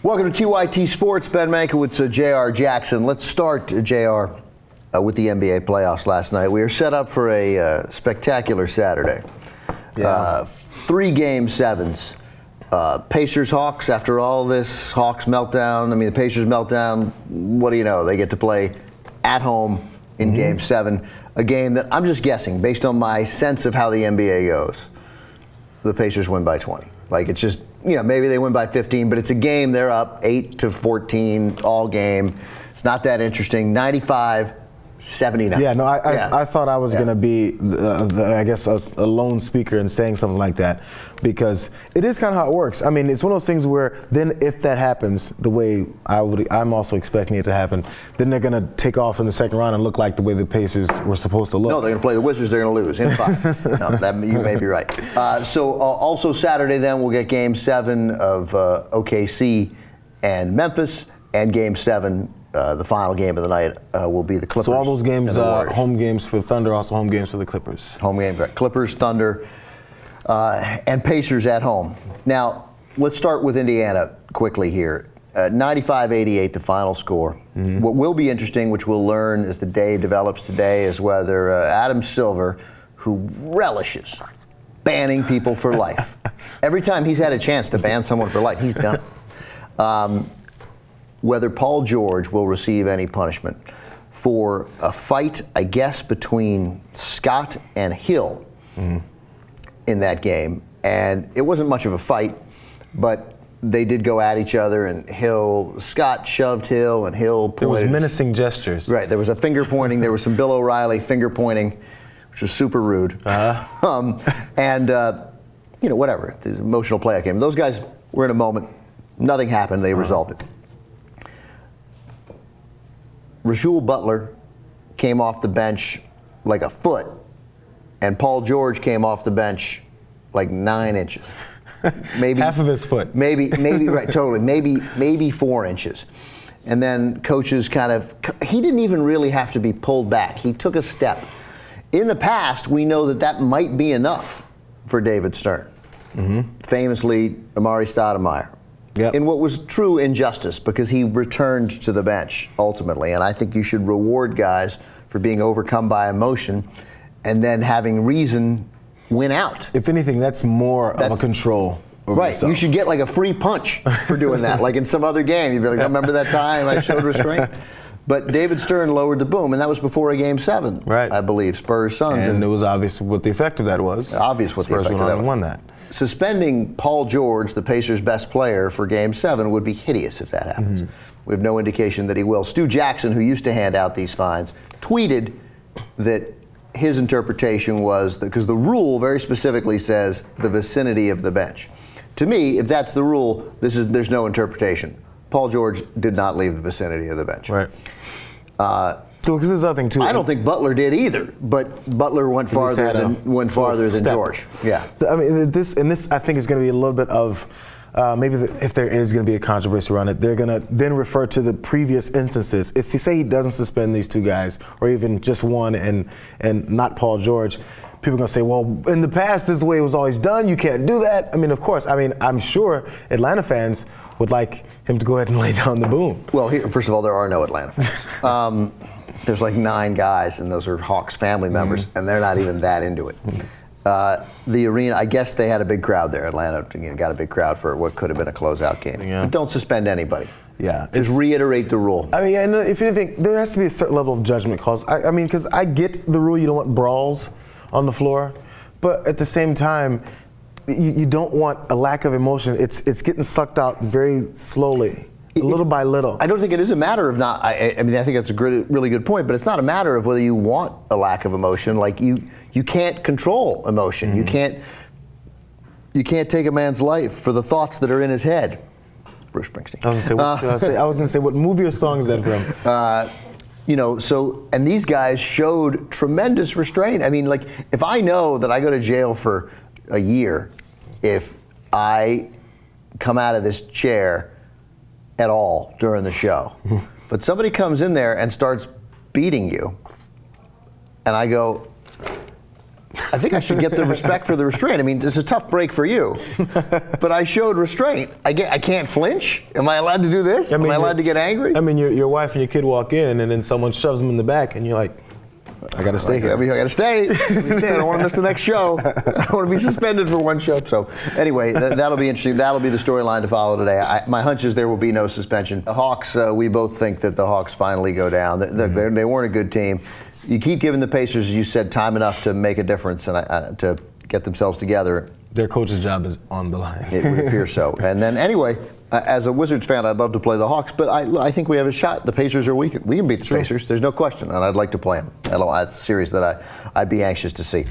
Welcome to TYT Sports. Ben Mankiewicz, Jayar Jackson. Let's start, Jayar, with the NBA playoffs last night. We are set up for a spectacular Saturday. Yeah. 3 game sevens. Pacers Hawks, after all this Hawks meltdown, I mean the Pacers meltdown, what do you know? They get to play at home in game 7. A game that I'm just guessing, based on my sense of how the NBA goes, the Pacers win by 20. Like, it's just, you know, maybe they win by 15, but it's a game, they're up 8-14 all game. It's not that interesting. 95-79. Yeah, no, I thought I was going to be, I guess, a lone speaker in saying something like that, because it is kind of how it works. I mean, it's one of those things where then if that happens the way I'm also expecting it to happen, then they're going to take off in the second round and look like the way the Pacers were supposed to look. No, they're going to play the Wizards, they're going to lose in 5. No, you may be right. Also Saturday then we'll get game 7 of OKC and Memphis, and game 7, the final game of the night, will be the Clippers. So all those games are home games for Thunder, also home games for the Clippers. Home game, Clippers, Thunder, and Pacers at home. Now, let's start with Indiana quickly here. 95-88, the final score. What will be interesting, which we'll learn as the day develops today, is whether Adam Silver, who relishes banning people for life. Every time he's had a chance to ban someone for life, he's done it. Whether Paul George will receive any punishment for a fight, I guess, between Scott and Hill in that game. And it wasn't much of a fight, but they did go at each other, and Scott shoved Hill, and Hill pointed. There was menacing gestures. Right, there was a finger pointing, there was some Bill O'Reilly finger pointing, which was super rude. You know, whatever, the emotional play game. Those guys were in a moment, nothing happened, they resolved it. Rasual Butler came off the bench like a foot, and Paul George came off the bench like 9 inches. Maybe half of his foot. Maybe right, totally. Maybe 4 inches. And then coaches he didn't even really have to be pulled back. He took a step. In the past, we know that might be enough for David Stern. Famously, Amari Stoudemire. Yep. In what was true injustice, because he returned to the bench ultimately. And I think you should reward guys for being overcome by emotion and then having reason win out. If anything, that's more of a control over right. yourself. You should get like a free punch for doing that. Like in some other game, you'd be like, remember that time I showed restraint? But David Stern lowered the boom, and that was before a game 7, right? I believe, Spurs-Suns. And it was obvious what the effect of that was. Obvious what the effect of that was. Spurs won that. Suspending Paul George, the Pacers' best player, for game 7 would be hideous if that happens. We have no indication that he will. Stu Jackson, who used to hand out these fines, tweeted that his interpretation was, because the rule very specifically says the vicinity of the bench. To me, if that's the rule, there's no interpretation. Paul George did not leave the vicinity of the bench. Right. So, because there's nothing to it. I don't think Butler did either, but Butler went farther than George. Yeah. I mean, this I think is going to be a little bit of maybe if there is going to be a controversy around it, they're going to then refer to the previous instances. If you say he doesn't suspend these 2 guys, or even just one and not Paul George, people are going to say, well, in the past, this is the way it was always done. You can't do that. I mean, of course. I mean, I'm sure Atlanta fans would like him to go ahead and lay down the boom. Well, first of all, there are no Atlanta fans. There's like 9 guys, and those are Hawks family members, and they're not even that into it. The arena, I guess they had a big crowd there. Atlanta got a big crowd for what could have been a closeout game. Yeah. But don't suspend anybody. Yeah. Just reiterate the rule. I mean, and if anything, there has to be a certain level of judgment calls. I mean, because I get the rule, you don't want brawls on the floor, but at the same time, you don't want a lack of emotion. It's getting sucked out very slowly. Little by little. I don't think it is a matter of not. I mean, I think that's a really good point. But it's not a matter of whether you want a lack of emotion. Like you can't control emotion. You can't take a man's life for the thoughts that are in his head. Bruce Springsteen. I was going to say, what movie or song is that from? You know, and these guys showed tremendous restraint. I mean, like, if I know that I go to jail for a year, if I come out of this chair at all during the show, but somebody comes in there and starts beating you, and I go, I think I should get the respect for the restraint. I mean, it's a tough break for you, but I showed restraint. I can't flinch. Am I allowed to do this? Am I allowed to get angry? I mean, your wife and your kid walk in, and then someone shoves them in the back, and you're like, I got to stay here. I got to stay. I don't want to miss the next show. I don't want to be suspended for one show. So anyway, that'll be interesting. That'll be the storyline to follow today. My hunch is there will be no suspension. The Hawks, we both think that the Hawks finally go down. They weren't a good team. You keep giving the Pacers, as you said, time enough to make a difference and to get themselves together. Their coach's job is on the line. It would appear so. And then anyway, as a Wizards fan, I'd love to play the Hawks, but I think we have a shot. The Pacers are weak. We can beat the Pacers. There's no question, and I'd like to play them. That's a series that I'd be anxious to see.